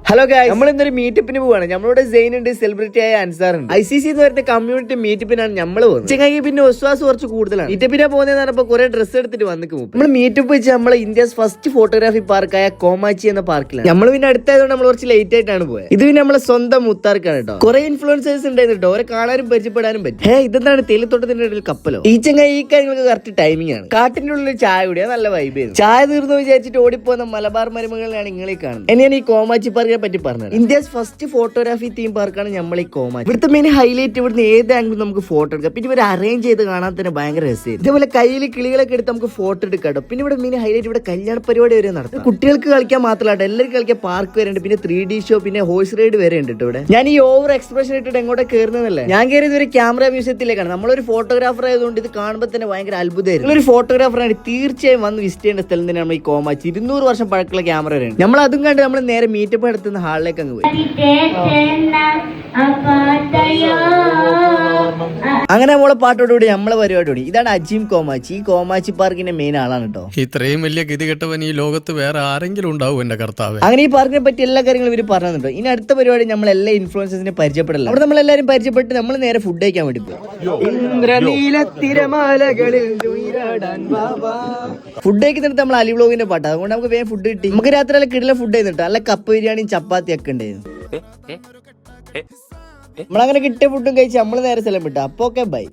Hello guys, നമ്മൾ ഇന്നൊരു മീറ്റപ്പിന് പോവാണ്. നമ്മളോട് സെയിൻ ഉണ്ട്, സെലിബ്രിറ്റി ആയ അൻസാർ ഉണ്ട്. ICC എന്ന് പറയുന്ന കമ്മ്യൂണിറ്റി മീറ്റപ്പിനാണ് നമ്മൾ പോകുന്നത്. ചെങ്ങായി പിന്നെ വിശ്വാസം കുറച്ച് കൂടുതലാണ്. മീറ്റപ്പിനെ പോകുന്നതെന്ന് പറഞ്ഞപ്പോൾ കുറെ ഡ്രസ്സ് എടുത്തിട്ട് വന്നിട്ട് പോകും. നമ്മൾ മീറ്റപ്പ് വെച്ച് നമ്മളെ ഇന്ത്യസ് ഫസ്റ്റ് ഫോട്ടോഗ്രാഫി പാർക്കായ കോമാച്ചി എന്ന പാർക്കിലാണ്. നമ്മൾ പിന്നെ അടുത്തായതുകൊണ്ട് നമ്മൾ കുറച്ച് ലേറ്റ് ആയിട്ടാണ് പോയത്. ഇത് പിന്നെ നമ്മളെ സ്വന്തം മുത്താർക്കാണ് കേട്ടോ. കുറെ ഇൻഫ്ലുവൻസേഴ്സ് ഉണ്ടായിരുന്നു കേട്ടോ. അവരെ കാണാനും പരിചയപ്പെടാനും പറ്റും. ഇതെന്താണ് തേയിലത്തോട്ടത്തിന്റെ ഇടയിൽ കപ്പലോ? ഈ ചെങ്ങായി ഈ കാര്യങ്ങൾക്ക് കറക്റ്റ് ടൈമിംഗ് ആണ്. കാട്ടിന്റെ ഉള്ളിൽ ചായ കുടിയാ നല്ല വൈബ് ചെയ്തു. ചായ തീർന്നു വിചാരിച്ചിട്ട് ഓടിപ്പോകുന്ന മലബാർ മരുമകളാണ് നിങ്ങളീ കാണുന്നത്. എന്നെയാണ് ഈ കോമാച്ചി പാർക്കിനെ പറ്റി പറഞ്ഞത്. ഇന്ത്യസ് ഫസ്റ്റ് ഫോട്ടോഗ്രാഫി തീം പാർക്കാണ് നമ്മൾ ഈ കോമാച്ചി. ഇവിടുത്തെ മെയിൻ ഹൈലൈറ്റ് ഇവിടുന്ന് ഏത് ആംഗിളും നമുക്ക് ഫോട്ടോ എടുക്കാം. പിന്നെ ഇവർ അറേഞ്ച് ചെയ്ത് കാണാൻ തന്നെ ഭയങ്കര രസമായിരുന്നു. ഇതേപോലെ കയ്യിൽ കിളികളൊക്കെ എടുത്ത് നമുക്ക് ഫോട്ടോ എടുക്കാം. പിന്നെ ഇവിടെ മെയിൻ ഹൈലൈറ്റ് ഇവിടെ കല്യാണ പരിപാടി വരെ നടത്തും. കുട്ടികൾക്ക് കളിക്കാൻ മാത്രമല്ല എല്ലാവർക്കും കളിക്കാൻ പാർക്ക് വരെ ഉണ്ട്. പിന്നെ 3D ഷോ, പിന്നെ ഹോഴ്സ് റൈഡ് വരെ ഉണ്ട് ഇവിടെ. ഞാൻ ഈ ഓവർ എക്സ്പ്രഷൻ ഇട്ടിട്ട് എങ്ങോട്ട് കയറുന്നതല്ലേ. ഞാൻ കയറിയത് ഒരു ക്യാമറ മ്യൂസിയത്തിലേക്കാണ്. നമ്മളൊരു ഫോട്ടോഗ്രാഫർ ആയതുകൊണ്ട് ഇത് കാണുമ്പോൾ തന്നെ ഭയങ്കര അത്ഭുതമായിരുന്നു. ഒരു ഫോട്ടോഗ്രാഫറാണ് തീർച്ചയായും വന്ന് വിസിറ്റ് ചെയ്യേണ്ട സ്ഥലം തന്നെയാണ് നമ്മൾ ഈ കോമാച്ചി. 200 വർഷം പഴക്കമുള്ള ക്യാമറ വരെയാണ്. നമ്മൾ അതും കണ്ട് നമ്മൾ നേരെ മീറ്റപ്പ് നടത്തുന്ന ഹാളിലേക്ക് അങ്ങ് പോയി. അങ്ങനെ നമ്മളെ പാട്ടോടുകൂടി നമ്മളെ പരിപാടി. ഇതാണ് അജീം കോമാച്ചി. ഈ കോമാച്ചി പാർക്കിന്റെ മെയിൻ ആളാണ് കേട്ടോ. ഇത്രയും വലിയ ഗതികെട്ടവൻ ഈ ലോകത്ത് വേറെ ആരെങ്കിലും ഉണ്ടാവും എന്റെ കർത്താവ്. അങ്ങനെ ഈ പാർക്കിനെ പറ്റി എല്ലാ കാര്യങ്ങളും ഇവർ പറഞ്ഞിട്ടുണ്ടോ. ഇനി അടുത്ത പരിപാടി നമ്മൾ എല്ലാ ഇൻഫ്ലുവൻസേഴ്സിനെ പരിചയപ്പെടില്ല. അവിടെ നമ്മൾ എല്ലാവരും പരിചയപ്പെട്ട് നമ്മൾ നേരെ ഫുഡ് കഴിക്കാൻ വേണ്ടി പോകും. ഫുഡ് കഴിക്കുന്നിടത്ത് നമ്മൾ അലി വ്ലോഗിന്റെ പാട്ട്. അതുകൊണ്ട് നമുക്ക് വേഗം ഫുഡ് കിട്ടി. നമുക്ക് രാത്രി നല്ല കിടില ഫുഡ് ചെയ്യുന്നുണ്ട്. നല്ല കപ്പ ബിരിയാണിയും ചപ്പാത്തി ഒക്കെ ഉണ്ടായിരുന്നു. നമ്മളങ്ങനെ കിട്ടിയ ഫുഡും കഴിച്ച് നമ്മൾ നേരെ സ്ഥലം വിട്ടു. അപ്പൊ ഓക്കെ ബൈ.